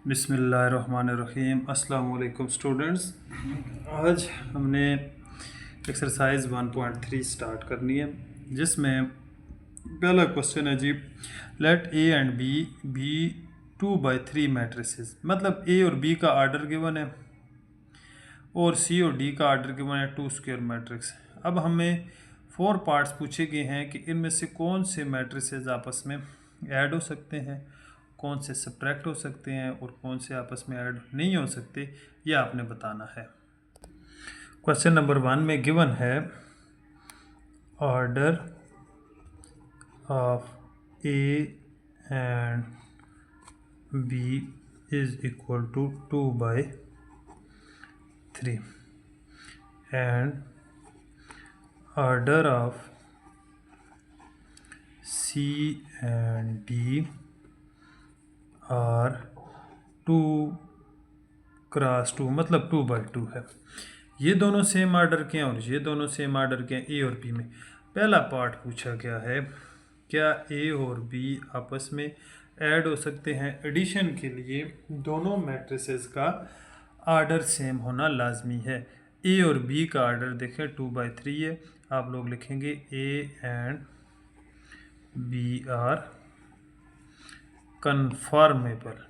बिस्मिल्लाहिर्रहमानिर्रहीम। अस्सलाम वालेकुम स्टूडेंट्स। आज हमने एक्सरसाइज 1.3 स्टार्ट करनी है, जिसमें पहला क्वेश्चन है जी, let A and B B 2/3 matrices. मतलब ए और बी का आर्डर गिवन है और सी और डी का आर्डर गिवन है 2 स्क्वायर मैट्रिक्स। अब हमें 4 पार्ट्स पूछे गए हैं कि इनमें से कौन से मैट्रिसेस आपस में ऐड हो सकते हैं, कौन से सब्ट्रैक्ट हो सकते हैं और कौन से आपस में ऐड नहीं हो सकते, ये आपने बताना है। क्वेश्चन नंबर 1 में गिवन है order of A and B is equal to 2/3 and order of C and D are 2x2, मतलब 2/2 है। ये दोनों सेम आर्डर के हैं और ये दोनों सेम आर्डर के हैं ए और बी में। पहला पार्ट पूछा गया है, क्या ए और बी आपस में ऐड हो सकते हैं। एडिशन के लिए दोनों मैट्रिसेस का आर्डर सेम होना लाजमी है। ए और बी का आर्डर देखें 2/3 है। आप लोग लिखेंगे A and B are conformable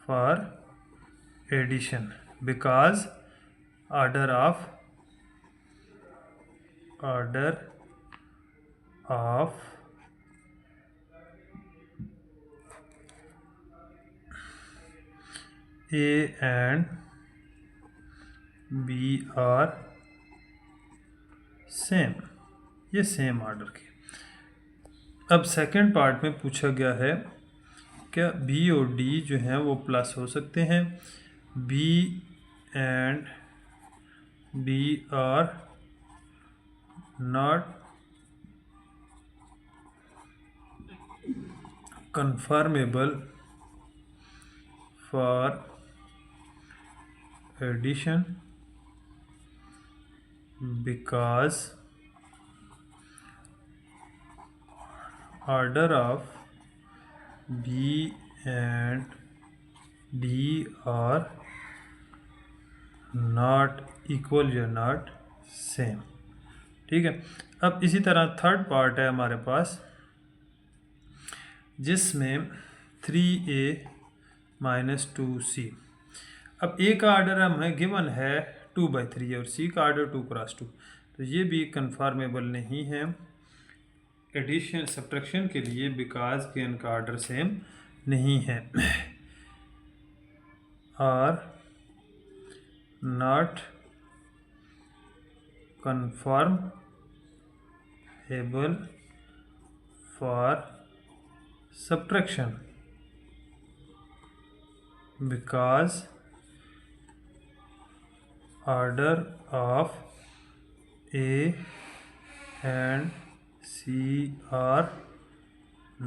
for addition because order of A and B are same, ये सेम ऑर्डर के। अब सेकंड पार्ट में पूछा गया है, क्या बी और डी जो हैं वो प्लस हो सकते हैं। B and D are not conformable for addition because order of B and D are not equal या not same। ठीक है। अब इसी तरह थर्ड पार्ट है हमारे पास, जिसमें 3A - 2C। अब A का आर्डर हमें गिवन है 2/3 और C का आर्डर 2x2, तो ये भी कंफर्मेबल नहीं है एडिशन सब्ट्रैक्शन के लिए, बिकॉज के इनका आर्डर सेम नहीं है। Are not conformable for subtraction because order of A and C are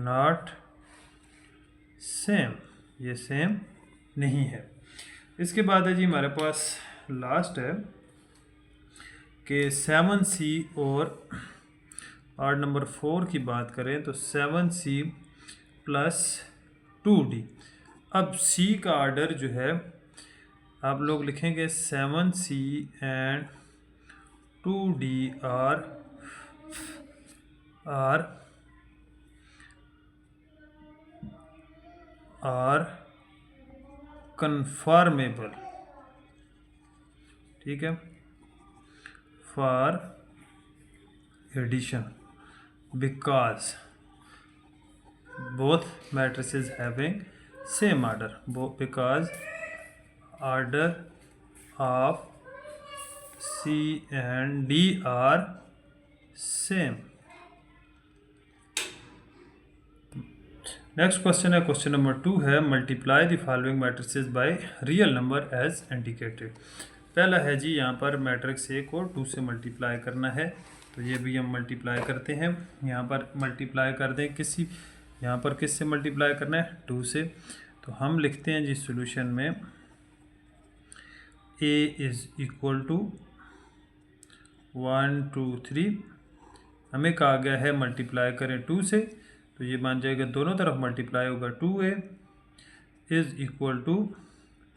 not same, ये सेम नहीं है। इसके बाद है जी हमारे पास लास्ट है कि 7C और आर्ड नंबर 4 की बात करें तो 7C + 2D। अब C का आर्डर जो है आप लोग लिखेंगे 7C and 2D are conformable, ठीक है, for addition because both matrices having same order, because order of C and D are same। Next question है, क्वेश्चन नंबर 2 है, multiply the following matrices by real number as indicated. पहला है जी यहाँ पर matrix A को 2 से multiply करना है, तो ये भी हम मल्टीप्लाई करते हैं। यहाँ पर मल्टीप्लाई कर दें किसी, यहाँ पर किस से मल्टीप्लाई करना है, 2 से। तो हम लिखते हैं जी सॉल्यूशन में A इज़ इक्वल टू 1 2 3। हमें कहा गया है मल्टीप्लाई करें 2 से, तो तो ये बन जाएगा, दोनों तरफ मल्टीप्लाई होगा, 2a is equal to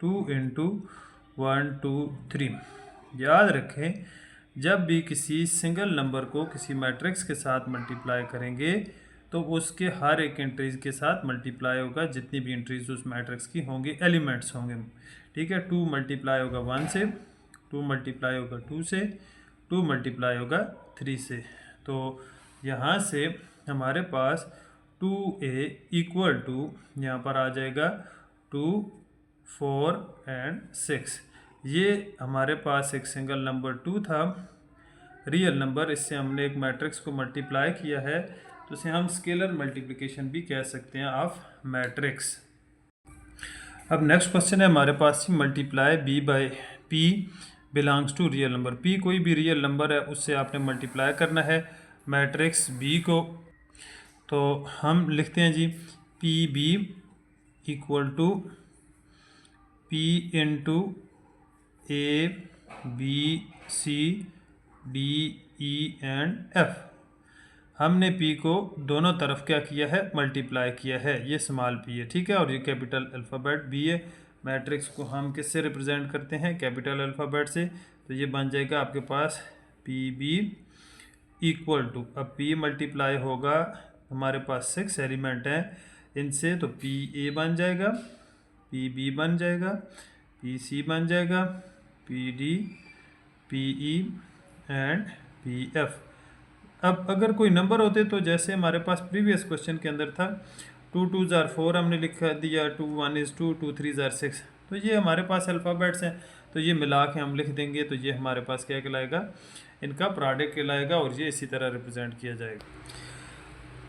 2 into 1 2 3। याद रखें, जब भी किसी सिंगल नंबर को किसी मैट्रिक्स के साथ मल्टीप्लाई करेंगे तो उसके हर एक एंट्रीज के साथ मल्टीप्लाई होगा, जितनी भी एंट्रीज उस मैट्रिक्स की होंगी, एलिमेंट्स होंगे। ठीक है, 2 मल्टीप्लाई होगा 1 से, 2 मल्टीप्लाई होगा 2 से, 2 मल्टीप्लाई होगा 3 से। तो यहाँ से हमारे पास 2a इक्वल टू यहाँ पर आ जाएगा 2 4 एंड 6। ये हमारे पास एक सिंगल नंबर 2 था, रियल नंबर, इससे हमने एक मैट्रिक्स को मल्टीप्लाई किया है, तो इसे हम स्केलर मल्टीप्लिकेशन भी कह सकते हैं ऑफ मैट्रिक्स। अब नेक्स्ट क्वेश्चन है हमारे पास, multiply b by p belongs to real number. p कोई भी रियल नंबर है, उससे आपने मल्टीप्लाई करना है मैट्रिक्स b को। तो हम लिखते हैं जी P B equal to p into a b c d e and f। हमने p को दोनों तरफ क्या किया है, मल्टीप्लाई किया है। ये स्मॉल p है, ठीक है, और ये कैपिटल अल्फ़ाबेट b है। मैट्रिक्स को हम किससे रिप्रेजेंट करते हैं, कैपिटल अल्फ़ाबेट से। तो ये बन जाएगा आपके पास पी बी इक्वल टू, अब p मल्टीप्लाई होगा, हमारे पास 6 एलिमेंट हैं इनसे, तो पी ए बन जाएगा, पी बी बन जाएगा, पी सी बन जाएगा, P D, P E and P F. अब अगर कोई नंबर होते तो जैसे हमारे पास प्रीवियस क्वेश्चन के अंदर था, 2 2 जार 4 हमने लिखा दिया, 2 1 इज़ 2, 2 3 जार 6। तो ये हमारे पास अल्फ़ाबेट्स हैं, तो ये मिला के हम लिख देंगे, तो ये हमारे पास क्या कहलाएगा, इनका प्रोडक्ट कहलाएगा, और ये इसी तरह रिप्रेजेंट किया जाएगा।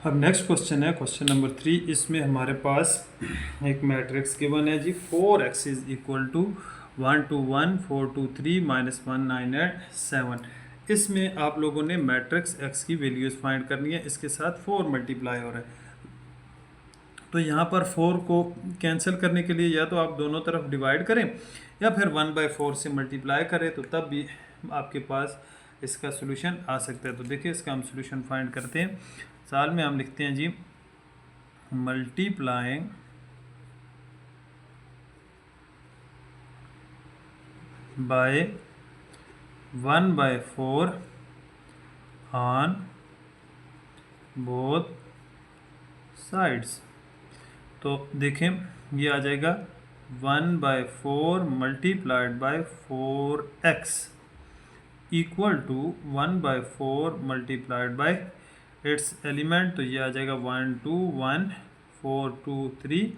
अब नेक्स्ट क्वेश्चन है क्वेश्चन नंबर 3। इसमें हमारे पास एक मैट्रिक्स गिवन है जी, 4x इज़ इक्वल टू 1 2 1 4 2 3 -1 9 8 7। इसमें आप लोगों ने मैट्रिक्स x की वैल्यूज़ फाइंड करनी है, इसके साथ 4 मल्टीप्लाई हो रहा है। तो यहाँ पर 4 को कैंसिल करने के लिए या तो आप दोनों तरफ डिवाइड करें या फिर 1/4 से मल्टीप्लाई करें, तो तब भी आपके पास इसका सोल्यूशन आ सकता है। तो देखिए इसका हम सोल्यूशन फाइंड करते हैं। साल में हम लिखते हैं जी multiplying by 1/4 on both sides. तो देखें ये आ जाएगा 1/4 multiplied by 4x equal to 1/4 multiplied by its element. तो ये आ जाएगा 1 2 1 4 2 3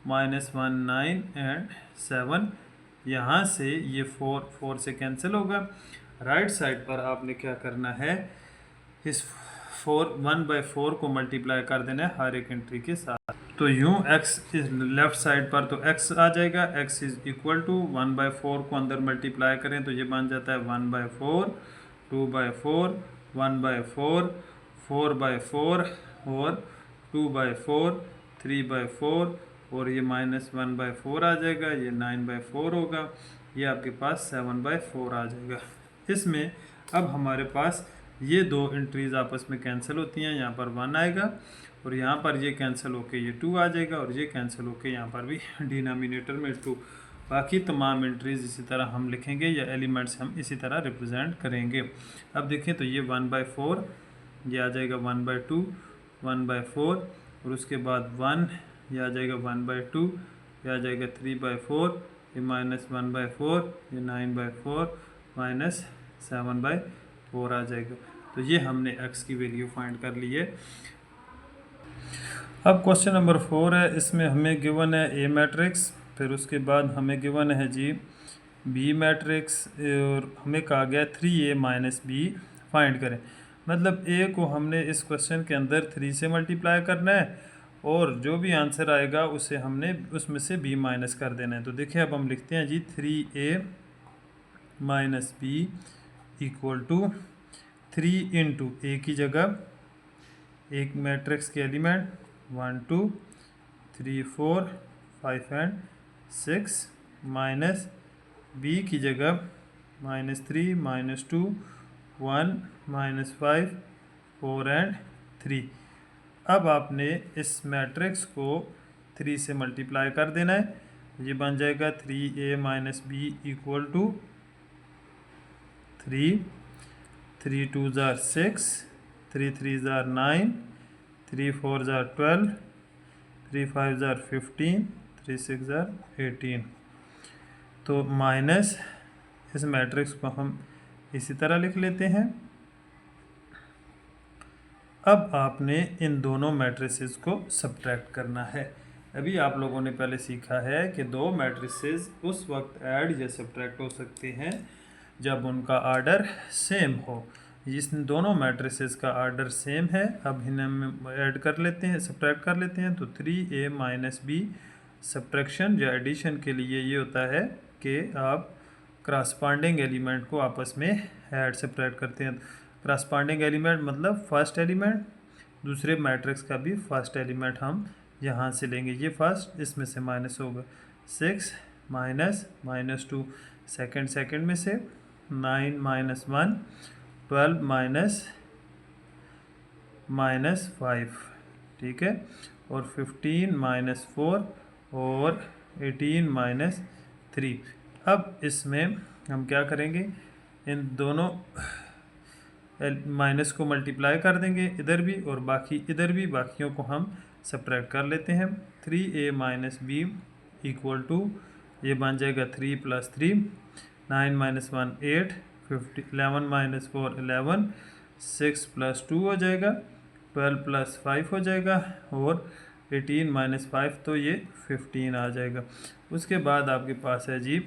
-1 9 एंड 7। यहाँ से ये 4 से कैंसिल होगा। राइट साइड पर आपने क्या करना है, इस 1/4 को मल्टीप्लाई कर देना है हर एक एंट्री के साथ। तो यूँ x इस लेफ़्ट साइड पर तो x आ जाएगा, x इज़ इक्वल टू 1/4 को अंदर मल्टीप्लाई करें तो ये बन जाता है 1/4 2/4 1/4 4/4 और 2/4 3/4 और ये -1/4 आ जाएगा, ये 9/4 होगा, ये आपके पास 7/4 आ जाएगा। इसमें अब हमारे पास ये दो एंट्रीज़ आपस में कैंसिल होती हैं, यहाँ पर 1 आएगा और यहाँ पर ये कैंसिल होके ये 2 आ जाएगा और ये कैंसिल होके यहाँ पर भी डिनोमिनेटर में 2। बाकी तमाम एंट्रीज़ इसी तरह हम लिखेंगे या एलिमेंट्स हम इसी तरह रिप्रेजेंट करेंगे। अब देखें तो ये 1/4, ये आ जाएगा 1/2 1/4 और उसके बाद 1, ये आ जाएगा 1/2, ये आ जाएगा 3/4, ये -1/4, ये 9/4 -7/4 आ जाएगा। तो ये हमने x की वैल्यू फाइंड कर ली है। अब क्वेश्चन नंबर 4 है, इसमें हमें गिवन है ए मैट्रिक्स, फिर उसके बाद हमें गिवन है जी बी मैट्रिक्स और हमें कहा गया 3a - b फाइंड करें। मतलब a को हमने इस क्वेश्चन के अंदर 3 से मल्टीप्लाई करना है और जो भी आंसर आएगा उसे हमने उसमें से b माइनस कर देना है। तो देखिए अब हम लिखते हैं जी 3a - b equal to 3 into A की जगह एक मैट्रिक्स के एलिमेंट 1 2 3 4 5 एंड 6 माइनस बी की जगह -3 -2 1 -5 4 एंड 3। अब आपने इस मैट्रिक्स को 3 से मल्टीप्लाई कर देना है। ये बन जाएगा 3a minus B equal to 3, 3 2 ज़ार 6, 3 3 ज़ार 9, 3 4 ज़ार 12, 3 5 ज़ार 15, 3 6 ज़ार 18। तो माइनस इस मैट्रिक्स को हम इसी तरह लिख लेते हैं। अब आपने इन दोनों मैट्रिसेस को सब्ट्रैक्ट करना है। अभी आप लोगों ने पहले सीखा है कि दो मैट्रिसेस उस वक्त ऐड या सब्ट्रैक्ट हो सकते हैं जब उनका आर्डर सेम हो। जिस दोनों मैट्रिसेस का आर्डर सेम है, अब इन्हें हम ऐड कर लेते हैं, सब्ट्रैक्ट कर लेते हैं। तो 3a माइनस बी सब्ट्रैक्शन या एडिशन के लिए ये होता है कि आप क्रॉसपॉन्डिंग एलिमेंट को आपस में ऐड सब्ट्रैक्ट करते हैं। क्रॉसपॉन्डिंग एलिमेंट मतलब फर्स्ट एलिमेंट, दूसरे मैट्रिक्स का भी फर्स्ट एलिमेंट हम यहाँ से लेंगे। ये फर्स्ट, इसमें से माइनस होगा 6 माइनस -2, सेकंड में से 9 माइनस 1, 12 माइनस 5, ठीक है, और 15 माइनस 4 और 18 माइनस 3। अब इसमें हम क्या करेंगे, इन दोनों माइनस को मल्टीप्लाई कर देंगे इधर भी और बाकी इधर भी, बाकियों को हम सब्ट्रैक्ट कर लेते हैं। 3a minus B equal to, ये बन जाएगा 3 प्लस 3, 9 माइनस 1 8, 11 माइनस 4 11, 6 प्लस 2 हो जाएगा, 12 प्लस 5 हो जाएगा और 18 माइनस 5 तो ये 15 आ जाएगा। उसके बाद आपके पास है जी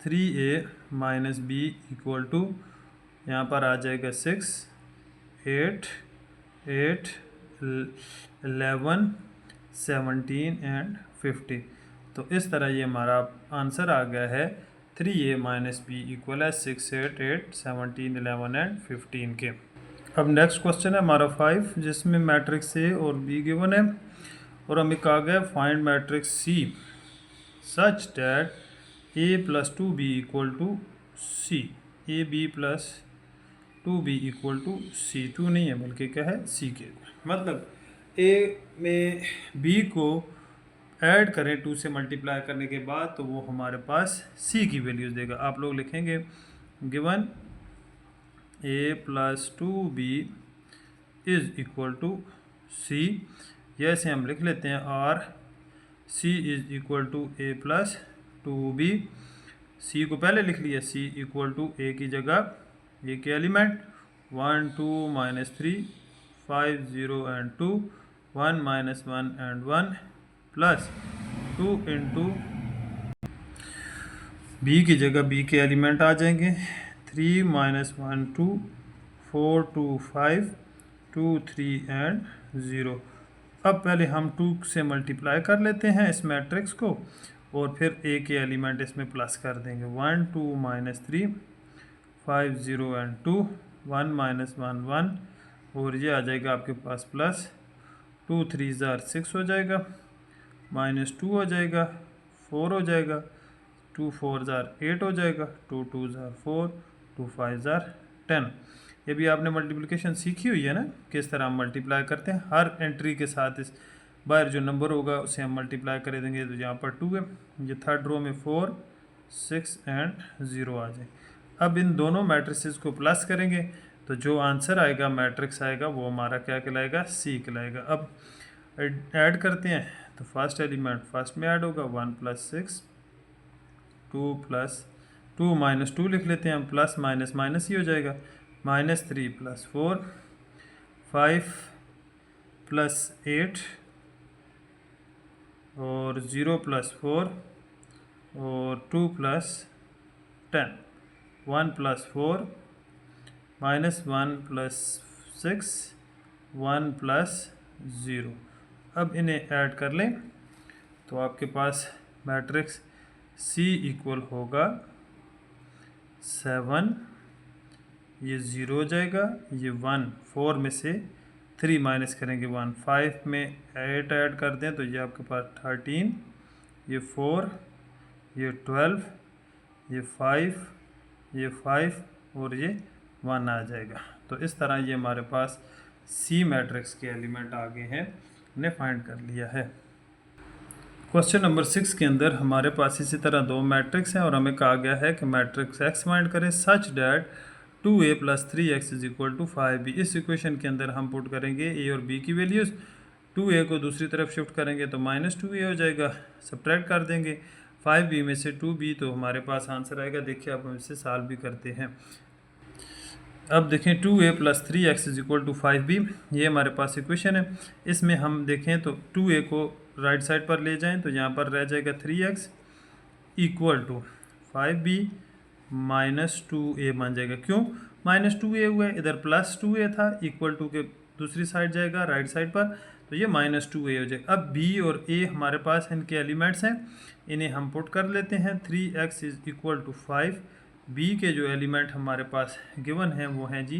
3a minus B equal to, यहाँ पर आ जाएगा 6, 8, 8, 11, 17 एंड 50। तो इस तरह ये हमारा आंसर आ गया है 3a माइनस बी इक्वल है 6, 8, 8, 17, 11 एंड 15 के। अब नेक्स्ट क्वेश्चन है हमारा 5, जिसमें मैट्रिक्स ए और बी गिवन है और हमें कहा गया find matrix C such that A plus 2b equal to C. A B plus 2b equal to C, 2 नहीं है बल्कि क्या है सी के, मतलब ए में b को ऐड करें 2 से मल्टीप्लाई करने के बाद तो वो हमारे पास c की वैल्यूज़ देगा। आप लोग लिखेंगे given a plus 2b is equal to C, जैसे हम लिख लेते हैं और c is equal to a plus 2b। c को पहले लिख लिया, c इक्वल टू a की जगह ये के element 1 2 minus 3 5 0 and 2 1 minus 1 and 1 plus 2 into B की जगह बी के एलिमेंट आ जाएंगे 3 माइनस 1 2 4 2 5 2 3 एंड 0। अब पहले हम 2 से मल्टीप्लाई कर लेते हैं इस मैट्रिक्स को और फिर ए के एलिमेंट इसमें प्लस कर देंगे 1 2 माइनस 3 5 0 एंड 2 1 माइनस 1 1 और ये आ जाएगा आपके पास प्लस 2 3 ज़ार 6 हो जाएगा, माइनस 2 हो जाएगा, 4 हो जाएगा, 2 4 ज़ार 8 हो जाएगा, 2 2 ज़ार 4, 2 5 ज़ार 10। ये भी आपने मल्टीप्लिकेशन सीखी हुई है ना, किस तरह हम मल्टीप्लाई करते हैं। हर एंट्री के साथ इस बाहर जो नंबर होगा उसे हम मल्टीप्लाई कर देंगे। तो यहाँ पर 2 है, ये थर्ड रो में 4 6 एंड 0 आ जाए। अब इन दोनों मैट्रिसेस को प्लस करेंगे तो जो आंसर आएगा, मैट्रिक्स आएगा, वो हमारा क्या कहलाएगा, सी कहलाएगा। अब ऐड करते हैं तो फर्स्ट एलिमेंट फर्स्ट में ऐड होगा 1 प्लस 6, 2 माइनस 2 लिख लेते हैं हम, प्लस माइनस माइनस ही हो जाएगा, माइनस 3 प्लस 4, 5 प्लस 8 और 0 प्लस 4 और 2 plus 10, 1 plus 4 minus 1 plus 6 1 plus 0। अब इन्हें ऐड कर लें तो आपके पास मैट्रिक्स C इक्वल होगा 7, ये 0 हो जाएगा, ये 1, 4 में से 3 माइनस करेंगे 1, 5 में 8 ऐड कर दें तो ये आपके पास 13, ये 4, ये 12, ये 5, ये 5 और ये 1 आ जाएगा। तो इस तरह ये हमारे पास सी मैट्रिक्स के एलिमेंट आ गए हैं, ने फाइंड कर लिया है। क्वेश्चन नंबर 6 के अंदर हमारे पास इसी तरह दो मैट्रिक्स हैं और हमें कहा गया है कि मैट्रिक्स एक्स फाइंड करें such that 2a + 3x = 5b। इस इक्वेशन के अंदर हम पुट करेंगे a और b की वैल्यूज़, 2a को दूसरी तरफ शिफ्ट करेंगे तो -2a हो जाएगा, सब्ट्रैक्ट कर देंगे 5b में से 2b, तो हमारे पास आंसर आएगा। देखिए अब हम इसे सॉल्व भी करते हैं। अब देखें 2a + 3x = 5b, ये हमारे पास इक्वेशन है। इसमें हम देखें तो 2a को राइट साइड पर ले जाएं तो यहाँ पर रह जाएगा 3x = 5b - 2a बन जाएगा। क्यों -2a हुआ है? इधर +2a था, इक्वल टू के दूसरी साइड जाएगा राइट साइड पर, तो ये -2a हो जाएगा। अब b और a हमारे पास इनके एलिमेंट्स हैं, इन्हें हम पुट कर लेते हैं। 3x = 5, b के जो एलिमेंट हमारे पास गिवन हैं वो हैं जी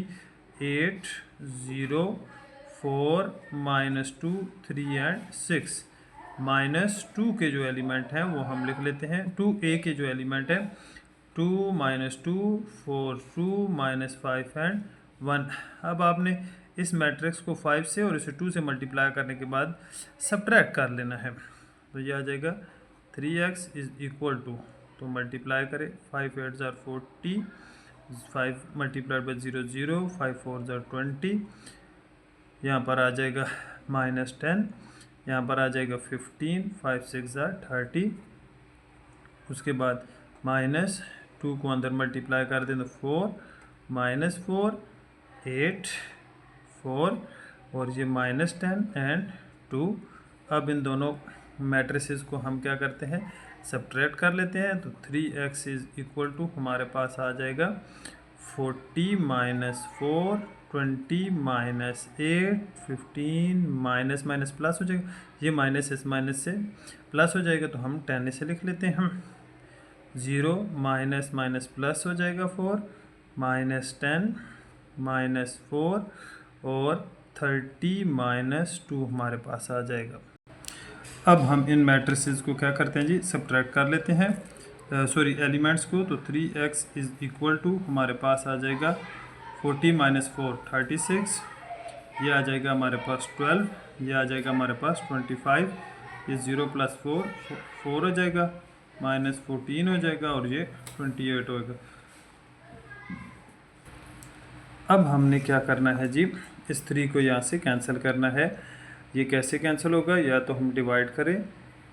8, 0, 4, -2, 3 एंड 6। -2 के जो एलिमेंट हैं वो हम लिख लेते हैं। 2a के जो एलिमेंट है 2 - 2, 4, 2, -5 एंड 1। अब आपने इस मैट्रिक्स को 5 से और इसे 2 से मल्टीप्लाई करने के बाद सब्ट्रैक्ट कर लेना है, तो ये आ जाएगा 3x = तो मल्टीप्लाई करें 5 8 ज़ार 40, 5 × 0 0, 5 4 ज़ार 20, यहाँ पर आ जाएगा -10, यहाँ पर आ जाएगा 15, 5 6 ज़ार 30, उसके बाद -2 को अंदर मल्टीप्लाई कर दें तो 4, -4, 8, 4 और ये -10 एंड 2। अब इन दोनों मैट्रिसेस को हम क्या करते हैं, सब्ट्रैक्ट कर लेते हैं, तो 3x = हमारे पास आ जाएगा 40 - 4, 20 - 8, 15 माइनस प्लस हो जाएगा, ये माइनस से प्लस हो जाएगा, तो हम 10 इसे लिख लेते हैं। 0 माइनस प्लस हो जाएगा 4, -10 -4 और 30 - 2 हमारे पास आ जाएगा। अब हम इन मैट्रिसेस को क्या करते हैं जी, सब्ट्रैक्ट कर लेते हैं, सॉरी एलिमेंट्स को। तो 3x = हमारे पास आ जाएगा 40 - 4 36, ये आ जाएगा हमारे पास 12, ये आ जाएगा हमारे पास 25, ये 0 + 4 4 हो जाएगा, -14 हो जाएगा और ये 28 होगा। अब हमने क्या करना है जी, इस 3 को यहाँ से कैंसिल करना है। ये कैसे कैंसिल होगा, या तो हम डिवाइड करें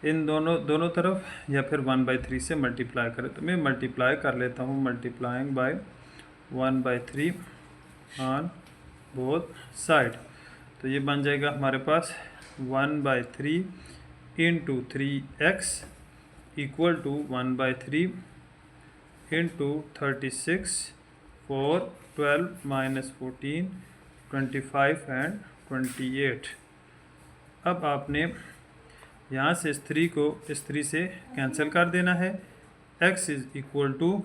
इन दोनों तरफ या फिर 1/3 से मल्टीप्लाई करें। तो मैं मल्टीप्लाई कर लेता हूँ, multiplying by 1/3 on both side, तो ये बन जाएगा हमारे पास 1/3 × 3x = 1/3 × 36, 4, 12 - 14, 25 एंड 28। अब आपने यहाँ से इस 3 को इस 3 से कैंसिल कर देना है। x =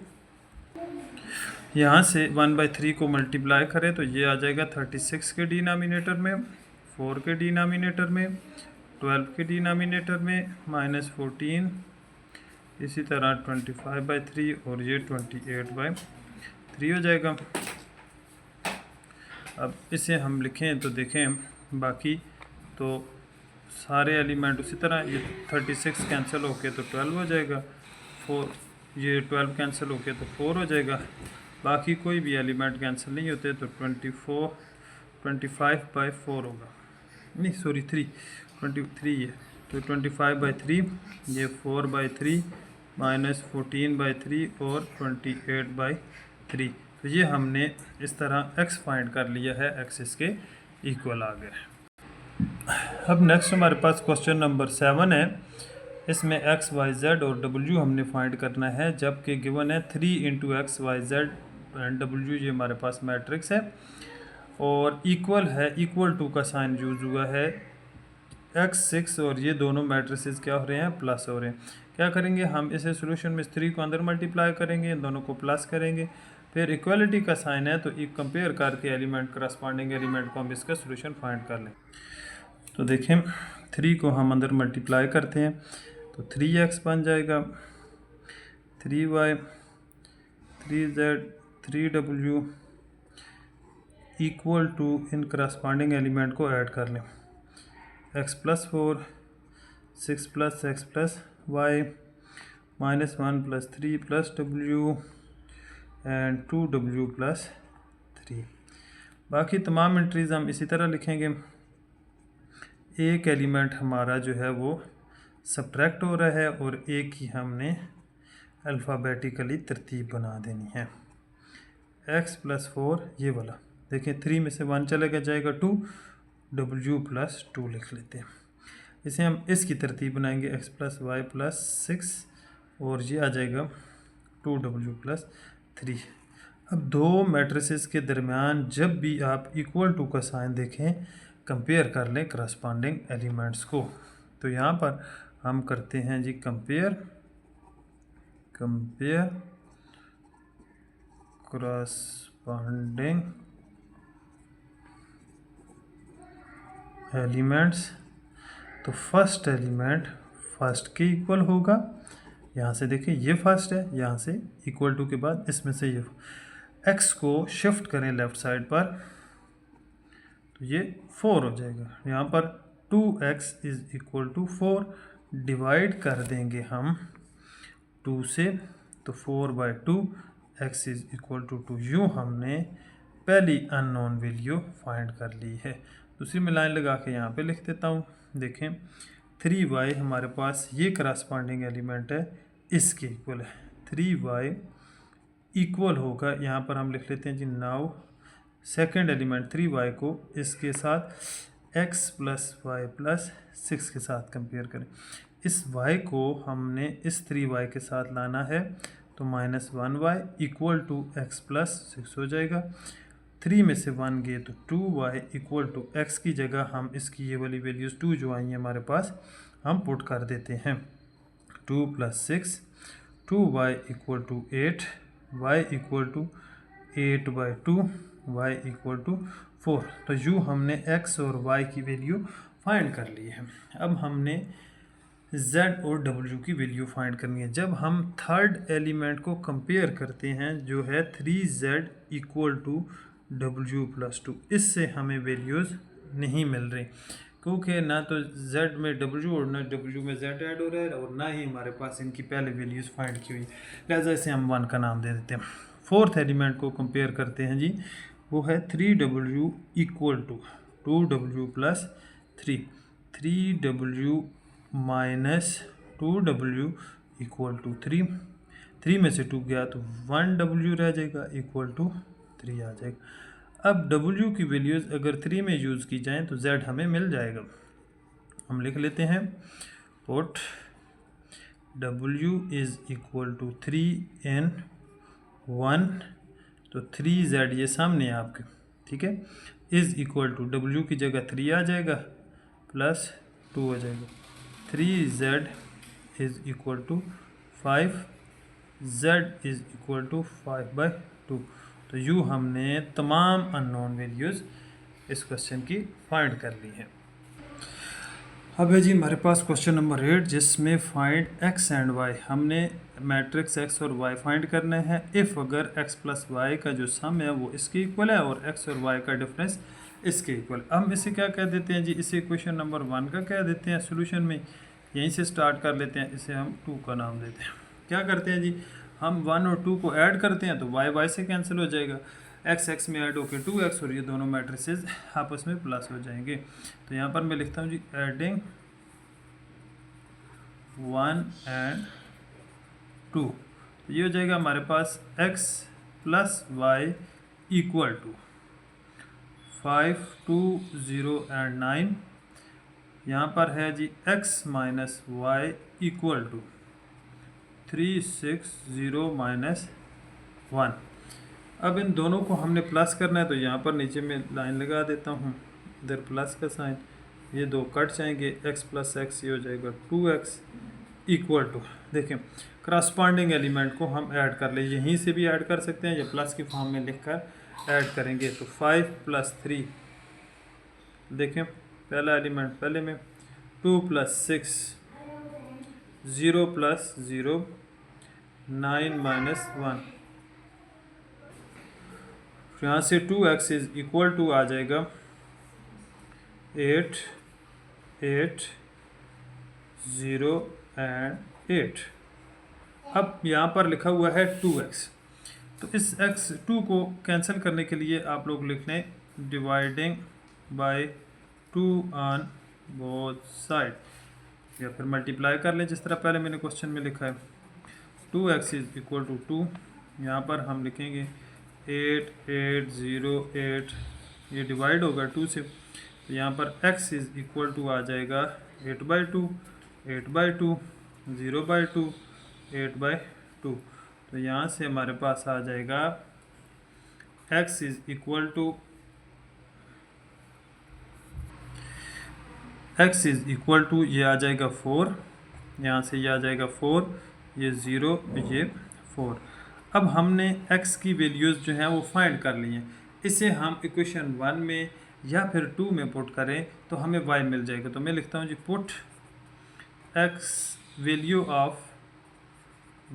यहाँ से 1/3 को मल्टीप्लाई करें तो ये आ जाएगा 36 के डिनोमिनेटर में, 4 के डिनोमिनेटर में, 12 के डिनोमिनेटर में, -14, इसी तरह 25/3 और ये 28/3 हो जाएगा। अब इसे हम लिखें तो देखें बाकी तो सारे एलिमेंट उसी तरह, ये 36 कैंसिल होके तो 12 हो जाएगा, 4 ये 12 कैंसिल होके तो 4 हो जाएगा, बाकी कोई भी एलिमेंट कैंसिल नहीं होते, तो 25/4 होगा, नहीं सॉरी 23 है, तो 25/3, ये 4/3 -14/3 और 28/3। तो ये हमने इस तरह x फाइंड कर लिया है, x इसके इक्वल आ गया। अब नेक्स्ट हमारे पास क्वेश्चन नंबर 7 है। इसमें x, y, z और w हमने फाइंड करना है, जबकि गिवन है 3 × x, y, z and w, ये हमारे पास मैट्रिक्स है और इक्वल है, इक्वल टू का साइन यूज हुआ है, x 6 और ये दोनों मैट्रिसेस क्या हो रहे हैं, प्लस हो रहे हैं। क्या करेंगे हम, इसे सोल्यूशन में 3 को अंदर मल्टीप्लाई करेंगे, इन दोनों को प्लस करेंगे, फिर इक्वलिटी का साइन है तो कंपेयर करके एलिमेंट करस्पॉन्डिंग एलिमेंट को हम इसका सोल्यूशन फाइंड कर लें। तो देखें 3 को हम अंदर मल्टीप्लाई करते हैं तो 3x बन जाएगा, 3y, 3z, 3w equal to इन करस्पॉन्डिंग एलिमेंट को ऐड कर लें। x plus 4 6 plus X plus Y -1 plus 3 plus w and 2w plus 3। बाकी तमाम एंट्रीज़ हम इसी तरह लिखेंगे। एक एलिमेंट हमारा जो है वो सब्ट्रैक्ट हो रहा है और एक ही हमने अल्फ़ाबेटिकली तरतीब बना देनी है। x प्लस 4 ये वाला देखें, 3 में से 1 चलेगा जाएगा 2, w प्लस 2 लिख लेते हैं। इसे हम इसकी तरतीब बनाएंगे x प्लस वाई प्लस 6 और ये आ जाएगा 2w प्लस 3। अब दो मैट्रिसेस के दरमियान जब भी आप इक्वल टू का साइन देखें, कंपेयर कर लें करस्पॉन्डिंग एलिमेंट्स को। तो यहाँ पर हम करते हैं जी कंपेयर करस्पॉन्डिंग एलिमेंट्स। तो फर्स्ट एलिमेंट फर्स्ट के इक्वल होगा, यहाँ से देखिए ये फर्स्ट है, यहाँ से इक्वल टू के बाद इसमें से ये x को शिफ्ट करें लेफ़्ट साइड पर तो ये 4 हो जाएगा। यहाँ पर 2x is equal to 4 divide कर देंगे हम 2 से, तो 4/2 x इज़ इक्वल टू 2। यूँ हमने पहली अननोन वैल्यू फाइंड कर ली है। दूसरी में लाइन लगा के यहाँ पे लिख देता हूँ। देखें 3y हमारे पास ये करस्पॉन्डिंग एलिमेंट है, इसके इक्वल है। 3y इक्वल होगा, यहाँ पर हम लिख लेते हैं जी नाउ सेकेंड एलिमेंट 3y को इसके साथ x प्लस वाई प्लस 6 के साथ कंपेयर करें। इस y को हमने इस 3y के साथ लाना है, तो -1y equal to x plus 6 हो जाएगा। 3 में से 1 गए तो 2y इक्वल टू x की जगह हम इसकी ये वाली वैल्यूज़ 2 जो आई हैं हमारे पास हम पुट कर देते हैं। 2 plus 6 2y equal to 8 y equal to 8/2 y equal to 4। तो यूँ हमने x और y की वैल्यू फाइंड कर ली है। अब हमने z और w की वैल्यू फाइंड करनी है। जब हम थर्ड एलिमेंट को कंपेयर करते हैं जो है 3z equal to w plus 2, इससे हमें वैल्यूज़ नहीं मिल रही क्योंकि ना तो z में w और ना w में z ऐड हो रहा है और ना ही हमारे पास इनकी पहले वैल्यूज़ फाइंड की हुई, लिहाजा इसे हम 1 का नाम दे देते हैं। फोर्थ एलिमेंट को कंपेयर करते हैं जी, वो है 3w equal to 2w plus 3। 3w minus 2w equal to 3। 3 में से 2 गया तो 1w रह जाएगा इक्वल टू 3 आ जाएगा। अब w की वैल्यूज़ अगर 3 में यूज़ की जाएँ तो z हमें मिल जाएगा। हम लिख लेते हैं put w is equal to 3 in 1, तो 3z ये सामने है आपके, ठीक है, इज़ इक्वल टू w की जगह 3 आ जाएगा प्लस 2 हो जाएगा। 3z is equal to 5, z is equal to 5/2। तो यूँ हमने तमाम अननोन वैल्यूज़ इस क्वेश्चन की फाइंड कर ली है। अब है जी हमारे पास क्वेश्चन नंबर 8 जिसमें फाइंड x एंड y। हमने मैट्रिक्स x और y फाइंड करना है इफ़ अगर x प्लस वाई का जो सम है वो इसके इक्वल है और x और y का डिफरेंस इसके इक्वल। हम इसे क्या कह देते हैं जी, इसे क्वेश्चन नंबर 1 का कह देते हैं। सोल्यूशन में यहीं से स्टार्ट कर लेते हैं, इसे हम 2 का नाम देते हैं। क्या करते हैं जी, हम 1 और 2 को ऐड करते हैं तो y से कैंसिल हो जाएगा, x में ऐड होकर 2x और ये दोनों मैट्रिसेस आपस में प्लस हो जाएंगे। तो यहाँ पर मैं लिखता हूँ जी एडिंग 1 and 2, तो ये हो जाएगा हमारे पास x plus Y equal to 5 2 0 and 9। यहाँ पर है जी x minus Y equal to 3 6 0 minus 1। अब इन दोनों को हमने प्लस करना है तो यहाँ पर नीचे में लाइन लगा देता हूँ, इधर प्लस का साइन, ये दो कट जाएंगे, x प्लस x ये हो जाएगा 2x इक्वल टू, देखें करस्पॉन्डिंग एलिमेंट को हम ऐड कर ले, यहीं से भी ऐड कर सकते हैं या प्लस की फॉर्म में लिखकर ऐड करेंगे। तो 5 प्लस 3, देखें पहला एलिमेंट पहले में, 2 प्लस 6 0 प्लस 0 9 माइनस 1, तो यहाँ से 2x इज इक्वल टू आ जाएगा 8, 8, 0 एंड 8। अब यहाँ पर लिखा हुआ है 2x, तो इस x2 को कैंसिल करने के लिए आप लोग लिख लें dividing by 2 on both side, या फिर मल्टीप्लाई कर लें जिस तरह पहले मैंने क्वेश्चन में लिखा है। 2x इज इक्वल टू 2, यहाँ पर हम लिखेंगे 8, 8, 0, 8, ये डिवाइड होगा 2 से, तो यहाँ पर x इज इक्वल टू आ जाएगा 8/2, 8/2, 0/2, 8/2। तो यहाँ से हमारे पास आ जाएगा x इज इक्वल टू ये आ जाएगा 4, यहाँ से ये आ जाएगा 4, ये 0, ये 4। अब हमने x की वैल्यूज़ जो हैं वो फाइंड कर ली हैं। इसे हम इक्वेशन 1 में या फिर 2 में पुट करें तो हमें y मिल जाएगा। तो मैं लिखता हूँ जी पुट x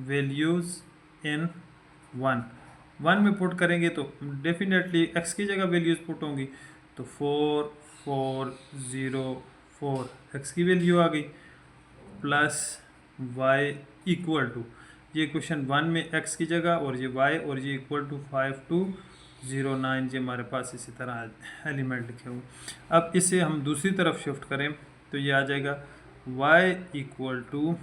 वैल्यूज़ इन 1 में पुट करेंगे तो डेफिनेटली x की जगह वैल्यूज़ पुट होंगी, तो 4, 4, 0, 4 x की वैल्यू आ गई, प्लस y इक्वल टू ये क्वेश्चन 1 में x की जगह और ये y और ये इक्वल टू 5209, ये हमारे पास इसी तरह एलिमेंट लिखे हुए। अब इसे हम दूसरी तरफ शिफ्ट करें तो ये आ जाएगा y इक्वल टू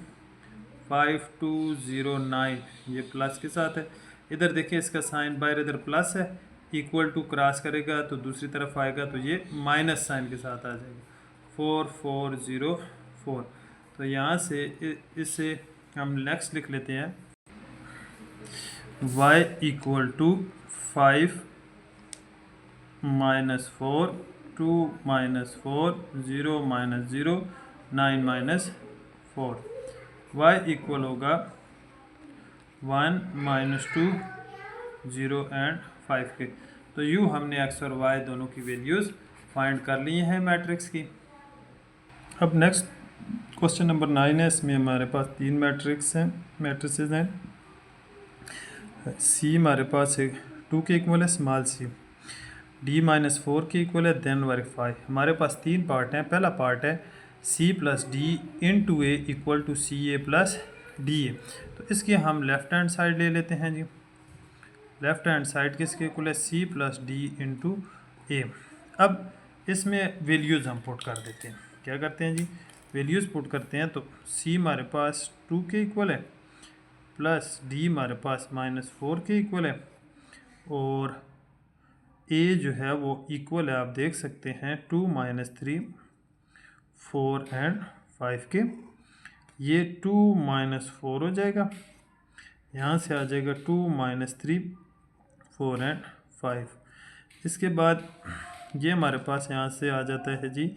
5209, ये प्लस के साथ है। इधर देखिए इसका साइन बाहर इधर प्लस है, इक्वल टू क्रॉस करेगा तो दूसरी तरफ आएगा तो ये माइनस साइन के साथ आ जाएगा 4404। तो यहाँ से इसे हम नेक्स्ट लिख लेते हैं y equal to 5 minus 4, 2 minus 4, 0 minus 0, 9 minus 4। y equal होगा 1 माइनस 2, 0 एंड 5 के। तो यूँ हमने x और y दोनों की वैल्यूज़ फाइंड कर ली हैं मैट्रिक्स की। अब नेक्स्ट क्वेश्चन नंबर 9 है। इसमें हमारे पास 3 मैट्रिसेस हैं। सी हमारे पास है 2 के इक्वल है, स्मॉल सी डी माइनस 4 के इक्वल है, देन वेरीफाई। हमारे पास 3 पार्ट हैं। पहला पार्ट है C plus D into A equal to C A plus D A. तो इसकी हम लेफ़्ट हैंड साइड ले लेते हैं जी। लेफ़्ट हैंड साइड किसके इक्वल है, C plus D into A. अब इसमें वैल्यूज़ हम पुट कर देते हैं। क्या करते हैं जी, वैल्यूज़ पुट करते हैं। तो सी हमारे पास 2 के इक्वल है, प्लस डी हमारे पास माइनस 4 के इक्वल है, और ए जो है वो इक्वल है, आप देख सकते हैं 2 माइनस 3, 4 एंड 5 के। ये 2 माइनस 4 हो जाएगा, यहाँ से आ जाएगा 2 माइनस 3, 4 एंड 5। इसके बाद ये हमारे पास यहाँ से आ जाता है जी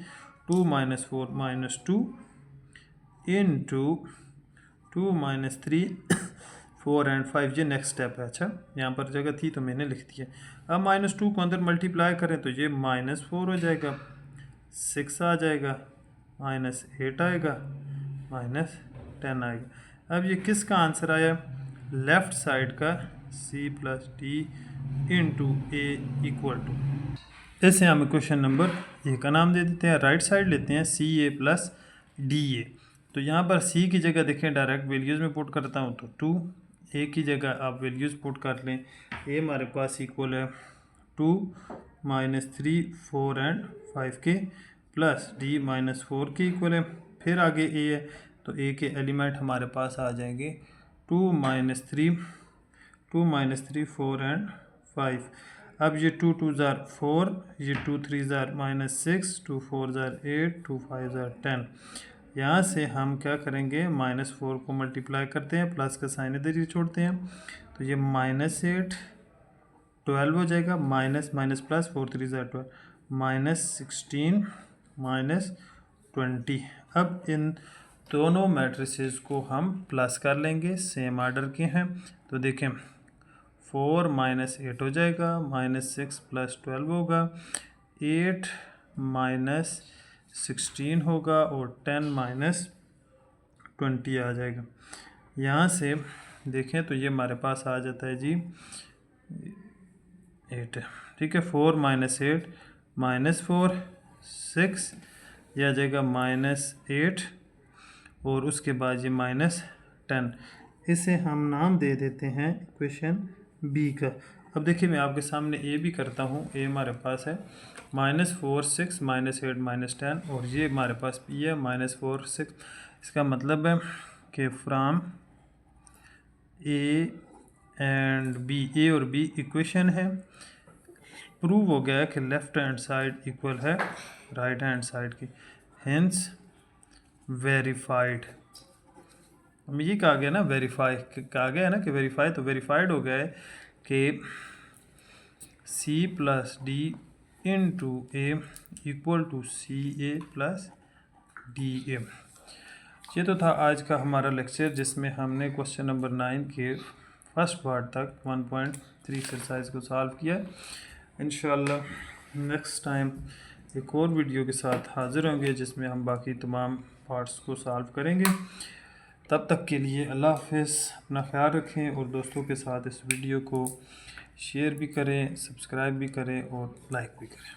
2 minus 4 minus 2 into 2 minus 3, 4 and 5। ये नेक्स्ट स्टेप है। अच्छा, यहाँ पर जगह थी तो मैंने लिख दिया। अब माइनस 2 को अंदर मल्टीप्लाई करें तो ये माइनस 4 हो जाएगा, 6 आ जाएगा, माइनस 8 आएगा, माइनस 10 आएगा। अब ये किसका आंसर आया, लेफ़्ट साइड का C plus D into A equal to. इसे हम क्वेश्चन नंबर ए का नाम दे देते हैं। राइट साइड लेते हैं सी ए प्लस डी ए। तो यहाँ पर सी की जगह देखें डायरेक्ट वैल्यूज़ में पुट करता हूँ तो 2, ए की जगह आप वैल्यूज़ पुट कर लें। ए हमारे पास इक्वल है 2 माइनस 3, 4 एंड 5 के, प्लस डी माइनस 4 के इक्वल है। फिर आगे ए है तो ए के एलिमेंट हमारे पास आ जाएंगे 2 माइनस 3, 4 एंड 5। अब ये 2 2 ज़ार 4, ये 2 3 ज़ार माइनस 6, 2 4 ज़ार 8, 2 5 ज़ार 10। यहाँ से हम क्या करेंगे, माइनस 4 को मल्टीप्लाई करते हैं, प्लस का साइन इधर ही छोड़ते हैं, तो ये माइनस 8 12 हो जाएगा, माइनस माइनस प्लस 4 3 ज़ार 12, माइनस 16 माइनस 20। अब इन दोनों मैट्रिसेस को हम प्लस कर लेंगे, सेम आर्डर के हैं। तो देखें 4 माइनस 8 हो जाएगा, माइनस 6 प्लस 12 होगा, 8 माइनस 16 होगा, और 10 माइनस 20 आ जाएगा। यहाँ से देखें तो ये हमारे पास आ जाता है जी 8 है, ठीक है। 4 माइनस 8 माइनस 4 6, यह आ जाएगा -8 और उसके बाद ये -10। इसे हम नाम दे देते हैं इक्वेशन बी का। अब देखिए मैं आपके सामने ए भी करता हूँ। ए हमारे पास है -4 6 -8 -10 और ये हमारे पास पी है -4 6। इसका मतलब है कि फ्राम ए एंड बी, ए और बी इक्वेशन है। प्रूव हो गया है कि लेफ्ट हैंड साइड इक्वल है राइट हैंड साइड की, हेंस वेरीफाइड। ये कहा गया ना, वेरीफाई कहा गया है ना कि वेरीफाई, तो वेरीफाइड हो गया है कि C plus D into A equal to C A plus D A. ये तो था आज का हमारा लेक्चर, जिसमें हमने क्वेश्चन नंबर 9 के फर्स्ट पार्ट तक 1.3 एक्सरसाइज को सॉल्व किया। इंशाल्लाह नेक्स्ट टाइम एक और वीडियो के साथ हाज़िर होंगे जिसमें हम बाकी तमाम पार्ट्स को सॉल्व करेंगे। तब तक के लिए अल्लाह हाफ़िज़, अपना ख्याल रखें और दोस्तों के साथ इस वीडियो को शेयर भी करें, सब्सक्राइब भी करें और लाइक भी करें।